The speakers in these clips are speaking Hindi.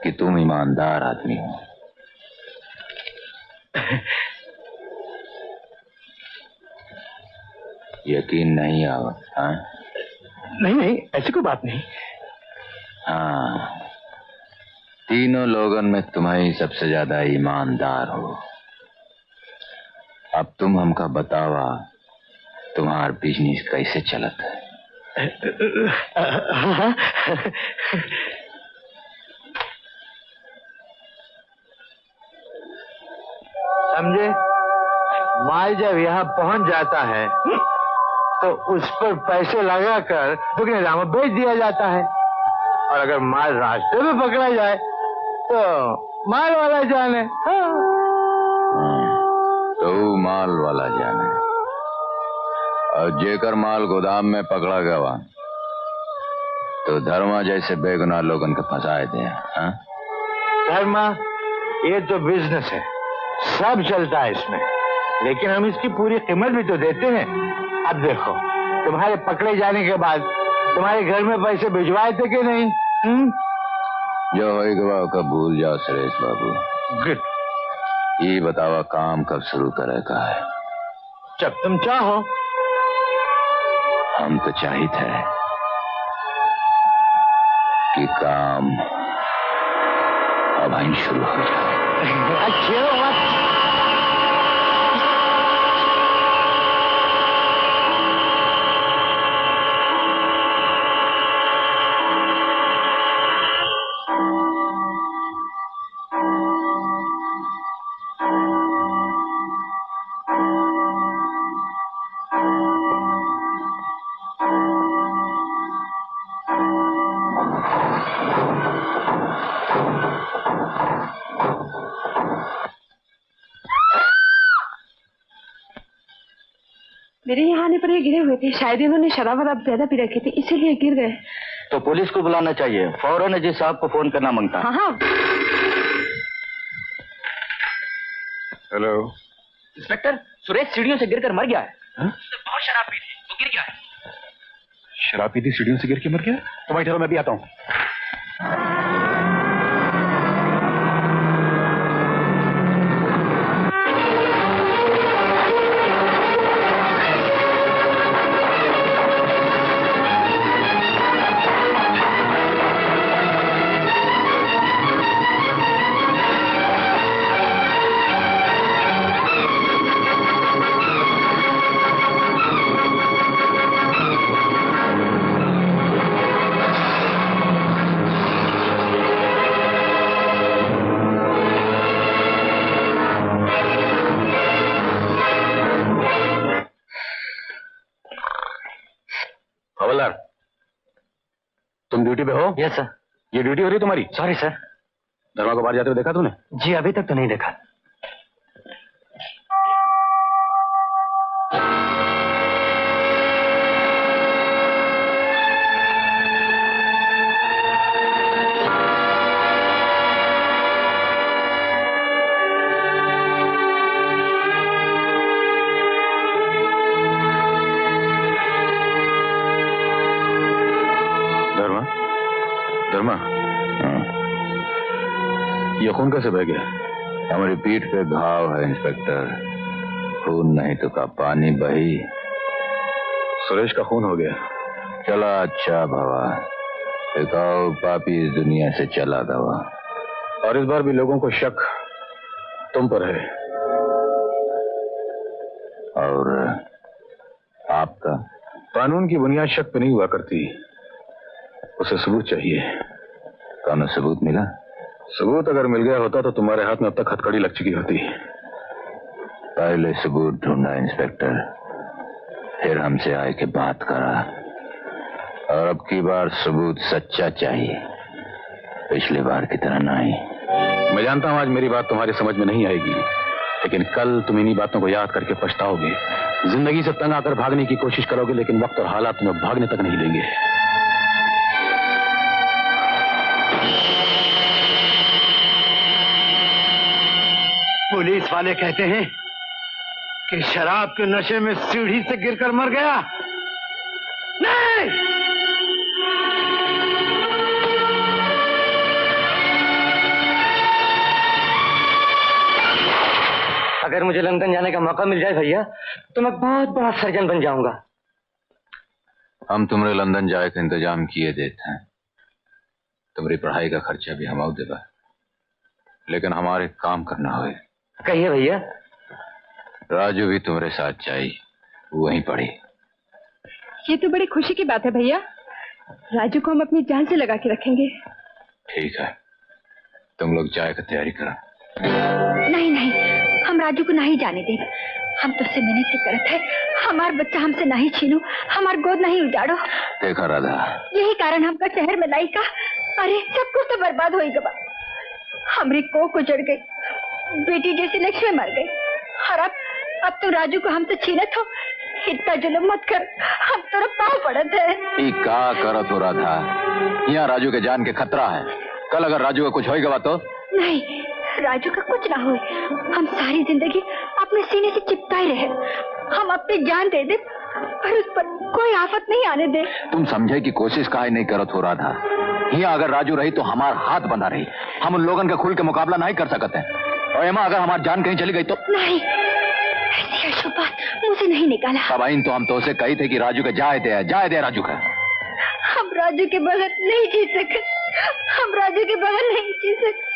कि तुम ईमानदार आदमी हो। यकीन नहीं आवा? हाँ? नहीं, ऐसी कोई बात नहीं। हाँ, तीनों लोगों में तुम्हें सबसे ज्यादा ईमानदार हो। अब तुम हमका बतावा, तुम्हार बिजनेस कैसे चलत है? समझे, माल जब यहाँ पहुँच जाता है तो उस पर पैसे लगाकर दुगने दाम में बेच दिया जाता है, और अगर माल रास्ते में पकड़ा जाए तो माल वाला जाने। हाँ। तो माल वाला जाने, और जेकर माल गोदाम में पकड़ा गया तो धर्मा जैसे बेगुनाह लोगन के फंसाए दे। हाँ? धर्मा, ये तो बिजनेस है, सब चलता है इसमें, लेकिन हम इसकी पूरी कीमत भी तो देते हैं। अब देखो, तुम्हारे पकड़े जाने के बाद तुम्हारे घर में पैसे भिजवाए थे कि नहीं? जो होगा कब भूल जाओ सुरेश बाबू। गुड। ये बतावा, काम कब शुरू करेगा है? जब तुम चाहो। हम तो चाहिए थे कि काम अब ही शुरू हो जाए। अच्छा, मेरे यहाँ आने पर ये गिरे हुए थे, शायद इन्होंने शराब वराब ज्यादा पी रखी थी, इसीलिए गिर गए। तो पुलिस को बुलाना चाहिए, फौरन जी साहब को फोन करना मांगता। हाँ हाँ। हेलो इंस्पेक्टर, सुरेश सीढ़ियों से गिरकर मर गया है। बहुत शराब पी थी, वो गिर गया है। शराब पी थी, सीढ़ियों से गिर के मर गया? तो भाई ठहरो, मैं भी आता हूँ। तुम ड्यूटी पे हो? Yes sir. ये ड्यूटी हो रही तुम्हारी? Sorry sir. धर्मा को बाहर जाते हुए देखा तूने? जी अभी तक तो नहीं देखा। धर्मा, ये खून कैसे बह गया? हमारी पीठ पे घाव है इंस्पेक्टर, खून नहीं तो का पानी बही। सुरेश का खून हो गया। चला अच्छा भवा, एकाओ पापी इस दुनिया से चला गवा। और इस बार भी लोगों को शक तुम पर है। और आपका? कानून की बुनियाद शक पे नहीं हुआ करती, उसे सबूत चाहिए। कौन सबूत मिला? सबूत अगर मिल गया होता तो तुम्हारे हाथ में अब तक हथकड़ी लग चुकी होती। पहले सबूत ढूंढा इंस्पेक्टर, फिर हमसे आए के बात करा, और अब की बार सबूत सच्चा चाहिए, पिछली बार की तरह नहीं। मैं जानता हूं आज मेरी बात तुम्हारी समझ में नहीं आएगी, लेकिन कल तुम इन्हीं बातों को याद करके पछताओगे। जिंदगी से तंग आकर भागने की कोशिश करोगे, लेकिन वक्त और हालात तुम्हें भागने तक नहीं देंगे। पुलिस वाले कहते हैं कि शराब के नशे में सीढ़ी से गिरकर मर गया। नहीं, मुझे लंदन जाने का मौका मिल जाए भैया तो मैं बहुत बड़ा सर्जन बन जाऊंगा। हम तुम्हारे लंदन जाए का इंतजाम किए देते हैं। तुम्हारी पढ़ाई का खर्चा भी हम देगा, लेकिन हमारे काम करना होए। कहिए भैया। राजू भी तुम्हारे साथ चाहिए, वहीं पढ़ी। ये तो बड़ी खुशी की बात है भैया। राजू को हम अपनी जान से लगा के रखेंगे। ठीक है, तुम लोग चाय की तैयारी करो। नहीं नहीं, हम राजू को नहीं जाने देंगे। हम तुझसे मिन्नत करते हैं, हमार बच्चा हमसे नहीं छीनो, हमार गोद नहीं उजाड़ो। देखा राधा, यही कारण हमका शहर में लाई का। अरे सब कुछ तो बर्बाद हो गया। हमारी कोख उजड़ गई, बेटी जैसी लक्ष्मी मर गई। और अब तुम राजू को हमसे छीनत हो। इतना जुल्म मत कर, हम तेरे पाँव पड़त है। का करत हो राधा, यहाँ राजू के जान के खतरा है। कल अगर राजू का कुछ होगा तो? नहीं, राजू का कुछ ना हो। हम सारी जिंदगी अपने सीने से चिपकाए रहे। हम अपनी जान दे दे पर उस पर कोई आफत नहीं आने दे। तुम समझे कि कोशिश काहे नहीं करत हो राधा। यहाँ अगर राजू रही तो हमारा हाथ बंधा रही। हम उन लोगों का खुल के मुकाबला नहीं कर सकते। और एमा अगर हमारी जान कहीं चली गई तो? नहीं, ऐसी अशुभ बात मुझे नहीं निकाला। अब इन तो हम तो उसे कही थे कि राजू का जाए दे राजू का। हम राजू के बगैर नहीं जी सकते। हम राजू के बगैर नहीं जी सकते।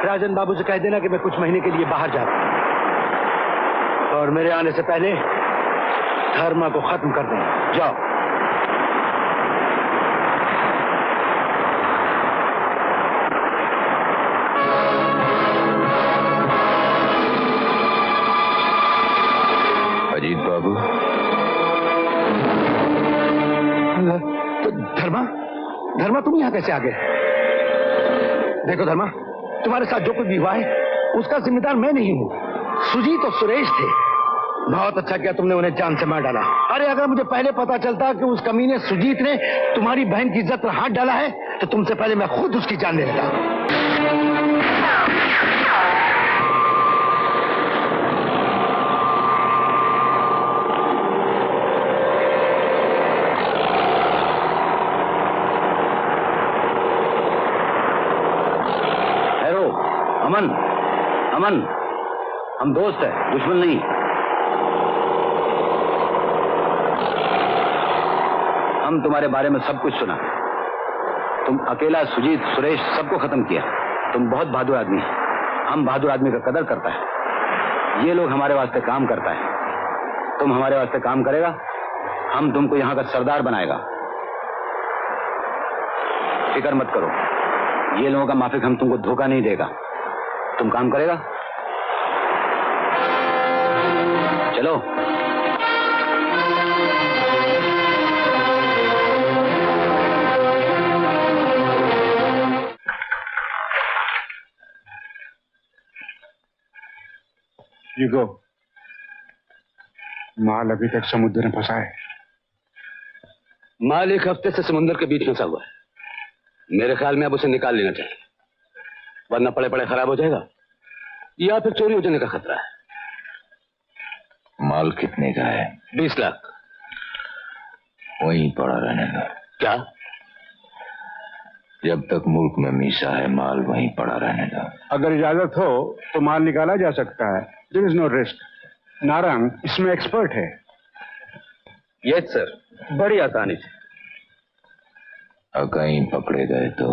राजन बाबू से कह देना कि मैं कुछ महीने के लिए बाहर जा रहा हूं और मेरे आने से पहले धर्मा को खत्म कर दें। जाओ। अजीत बाबू। तो धर्मा तुम यहाँ कैसे आ गए? देखो धर्मा, तुम्हारे साथ जो कुछ भी हुआ है उसका जिम्मेदार मैं नहीं हूँ, सुजीत और सुरेश थे। बहुत अच्छा किया तुमने उन्हें जान से मार डाला। अरे अगर मुझे पहले पता चलता कि उस कमीने सुजीत ने तुम्हारी बहन की इज्जत पर हाथ डाला है तो तुमसे पहले मैं खुद उसकी जान ले लेता। अमन, हम दोस्त हैं, दुश्मन नहीं। हम तुम्हारे बारे में सब कुछ सुना। तुम अकेला सुजीत सुरेश सबको खत्म किया। तुम बहुत बहादुर आदमी है। हम बहादुर आदमी का कदर करता है। ये लोग हमारे वास्ते काम करता है। तुम हमारे वास्ते काम करेगा, हम तुमको यहाँ का सरदार बनाएगा। फिक्र मत करो, ये लोगों का माफिक हम तुमको धोखा नहीं देगा। तुम काम करेगा? चलो। You go. माल अभी तक समुद्र में फंसा है। माल एक हफ्ते से समुद्र के बीच फंसा हुआ है। मेरे ख्याल में अब उसे निकाल लेना चाहिए, वरना पड़े पड़े खराब हो जाएगा या फिर चोरी हो जाने का खतरा है। माल कितने का है? 20 लाख। वहीं पड़ा रहने दो। क्या? जब तक मुल्क में मीसा है माल वहीं पड़ा रहने दो। अगर इजाजत हो तो माल निकाला जा सकता है। There is no risk. Narang इसमें एक्सपर्ट है। यस सर, बड़ी आसानी से। और कहीं पकड़े गए तो?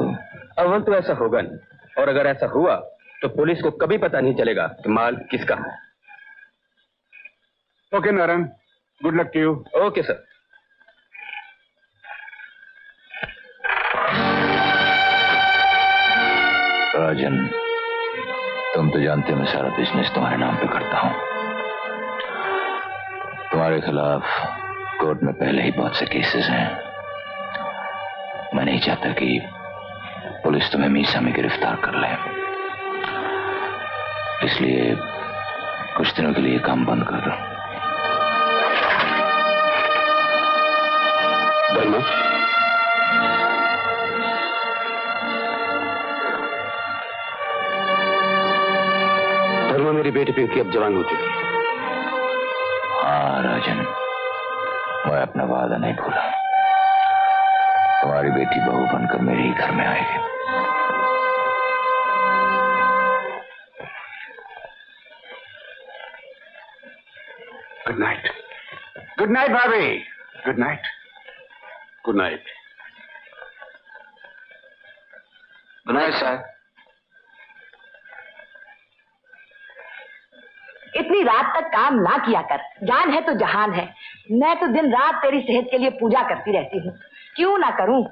अव्वल तो ऐसा होगा नहीं, और अगर ऐसा हुआ तो पुलिस को कभी पता नहीं चलेगा कि माल किसका है। Okay Narang, good luck to you. Okay sir. Rajan, तुम तो जानते हो मैं सारा बिजनेस तुम्हारे नाम पे करता हूं। तुम्हारे खिलाफ कोर्ट में पहले ही बहुत से केसेस हैं। मैं नहीं चाहता कि पुलिस तुम्हें मीसा में गिरफ्तार कर ले, इसलिए कुछ दिनों के लिए काम बंद कर दो। धर्मा, मेरी बेटी पिंकी अब जवान हो चुकी है। हाँ राजन, मैं अपना वादा नहीं भूला। तुम्हारी बेटी बहू बनकर मेरे ही घर में आएगी। Good night. गुड नाइट भाभी। Good night. Good night. Good night sir. इतनी रात तक काम ना किया कर, जान है तो जहान है। मैं तो दिन रात तेरी सेहत के लिए पूजा करती रहती हूँ, क्यों ना करूं।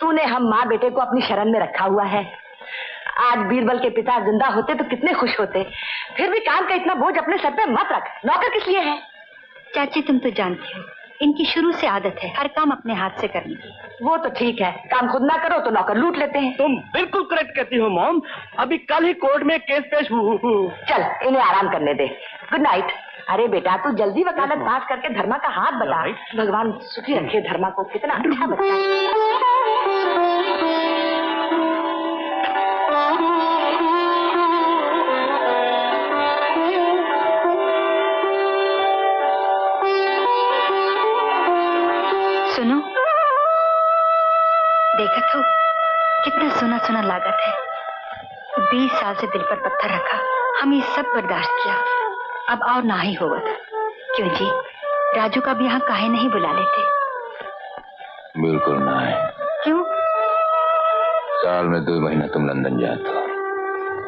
तूने हम माँ बेटे को अपनी शरण में रखा हुआ है। आज बीरबल के पिता जिंदा होते तो कितने खुश होते। फिर भी काम का इतना बोझ अपने सर पे मत रख। नौकर किस लिए है? चाची तुम तो जानती हो, इनकी शुरू से आदत है हर काम अपने हाथ से करने की। वो तो ठीक है, काम खुद ना करो तो नौकर लूट लेते हैं। तुम बिल्कुल करेक्ट कहती हो मॉम। अभी कल ही कोर्ट में केस पेश हुआ। चल इन्हें आराम करने दे। Good night. अरे बेटा तू जल्दी वकालत पास करके धर्मा का हाथ बता। भगवान सुखी रखे धर्मा को, कितना अच्छा बच्चा है। सुनो, देखा तो कितना सुना सुना लागत है। 20 साल से दिल पर पत्थर रखा, हम ये सब बर्दाश्त किया, अब और ना ही होगा। क्यों जी, राजू का भी यहाँ काहे नहीं बुला लेते? बिल्कुल ना है। क्यों? साल में 2 महीना तुम लंदन जाते हो,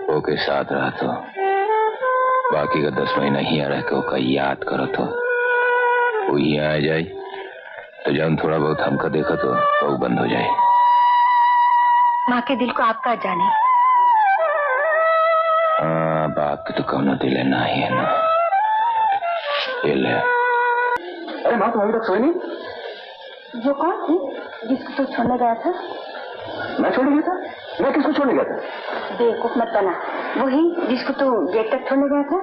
वो के साथ रहा तो बाकी का 10 महीना यहाँ रह के ओका याद करो तो वो यहाँ आ जाए तो जब थोड़ा बहुत हमका देखा तो वो बंद हो जाए। माँ के दिल को आपका जाने। हाँ, बाप की तो कौनो दिल है ना ही है ना। ये ले। अरे माँ तुम अभी तक सोई नहीं? वो कौन थी जिसको तू छोड़ने गया था? मैं छोड़ने गया था? मैं किसको छोड़ने गया था? बेवकूफ मत बना, वही जिसको तू गेट तक छोड़ने गया था।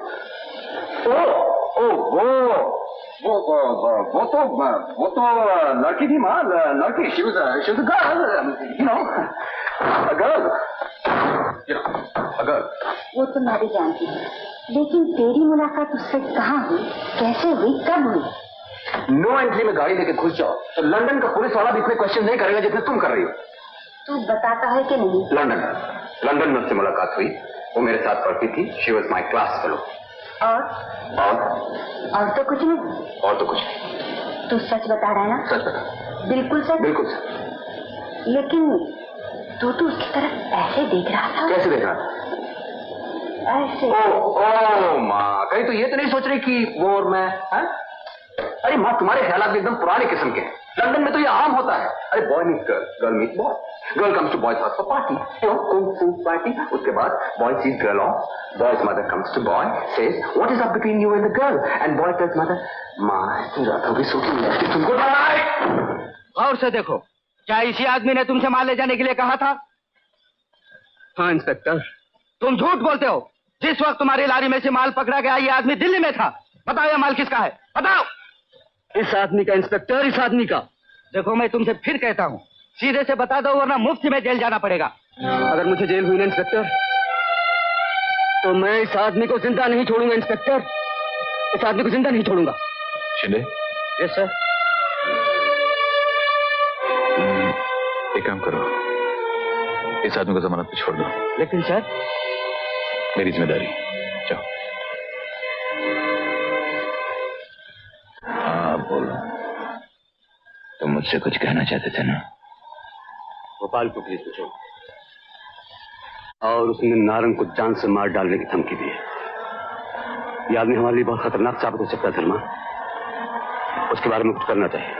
वो तो लड़की थी माँ, लड़की। she was a girl, you know, a girl. वो तो मैं भी जानती हूँ, लेकिन तेरी मुलाकात उससे कहाँ हुई, कैसे हुई, कब हुई? नो एंट्री में गाड़ी लेके घुस जाओ तो लंदन का पुलिस वाला भी इतने क्वेश्चन नहीं करेगा जितने तुम कर रही हो। तू बताता है कि नहीं? लंदन में उससे मुलाकात हुई, वो मेरे साथ पढ़ती थी। She was my class fellow. और तो कुछ नहीं? और तो कुछ नहीं। तू सच बता रहा है ना? सच बता। बिल्कुल सच? बिल्कुल सच। लेकिन तू तो उसकी तरफ ऐसे देख रहा था। कैसे देख रहा? ऐसे। ओ माँ, कहीं तो ये तो नहीं सोच रही कि वो और मैं? है? अरे माँ, तुम्हारे ख्यालात भी एकदम पुराने किस्म के हैं। लंदन में तो ये आम होता है। अरे boy meet girl, girl meet boy, girl comes to boy's house for party, kung fu party. उसके बाद boy sees girl off, boy's mother comes to boy, says what is up between you and the girl, and boy tells mother, माँ इतनी रातों की सोती है तुमको। और से देखो, क्या इसी आदमी ने तुमसे माल ले जाने के लिए कहा था? हाँ इंस्पेक्टर। तुम झूठ बोलते हो। जिस वक्त तुम्हारी लारी में से माल पकड़ा गया ये आदमी दिल्ली में था। बताओ ये माल किसका है, बताओ। इस आदमी का इंस्पेक्टर, इस आदमी का। देखो मैं तुमसे फिर कहता हूँ, सीधे से बता दो वरना मुफ्त में जेल जाना पड़ेगा। अगर मुझे जेल हुई ना इंस्पेक्टर तो मैं इस आदमी को जिंदा नहीं छोड़ूंगा इंस्पेक्टर, इस आदमी को जिंदा नहीं छोड़ूंगा। Shinde, yes sir. एक काम करो, इस आदमी को जमानत पे छोड़ दो। लेकिन सर, मेरी जिम्मेदारी। जाओ। हाँ बोलो, तुम मुझसे कुछ कहना चाहते थे ना? गोपाल को प्लीज पूछो। और उसने नारंग को जान से मार डालने की धमकी दी है। यह आदमी हमारे लिए बहुत खतरनाक साबित हो सकता है धर्मा, उसके बारे में कुछ करना चाहिए।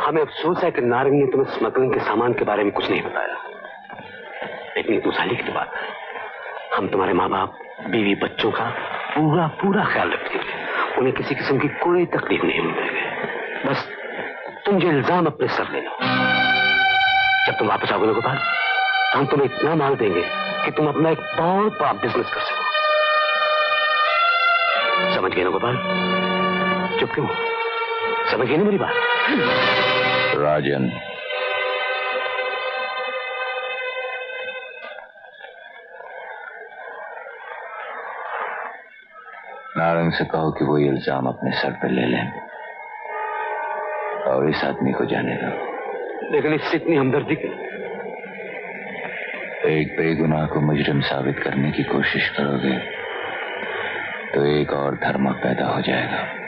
हमें अफसोस है कि नारंग ने तुम्हें स्मगलिंग के सामान के बारे में कुछ नहीं बताया, लेकिन ये दूसरी की बात है। हम तुम्हारे माँ बाप, बीवी, बच्चों का पूरा पूरा ख्याल रखेंगे, उन्हें किसी किस्म की कोई तकलीफ नहीं होने देंगे। बस तुम जो इल्जाम अपने सर ले लो। जब तुम वापस आओगे ना गोपाल, हम तुम्हें इतना माल देंगे कि तुम अपना एक बहुत बड़ा बिजनेस कर सको। समझ गए ना गोपाल? चुप क्यों? समझ गए ना मेरी बात? राजन, नारंग से कहो कि वो इल्जाम अपने सर पे ले लें और इस आदमी को जाने दो। लेकिन इससे इतनी हमदर्दी की। एक बेगुनाह को मुजरिम साबित करने की कोशिश करोगे तो एक और धर्म पैदा हो जाएगा।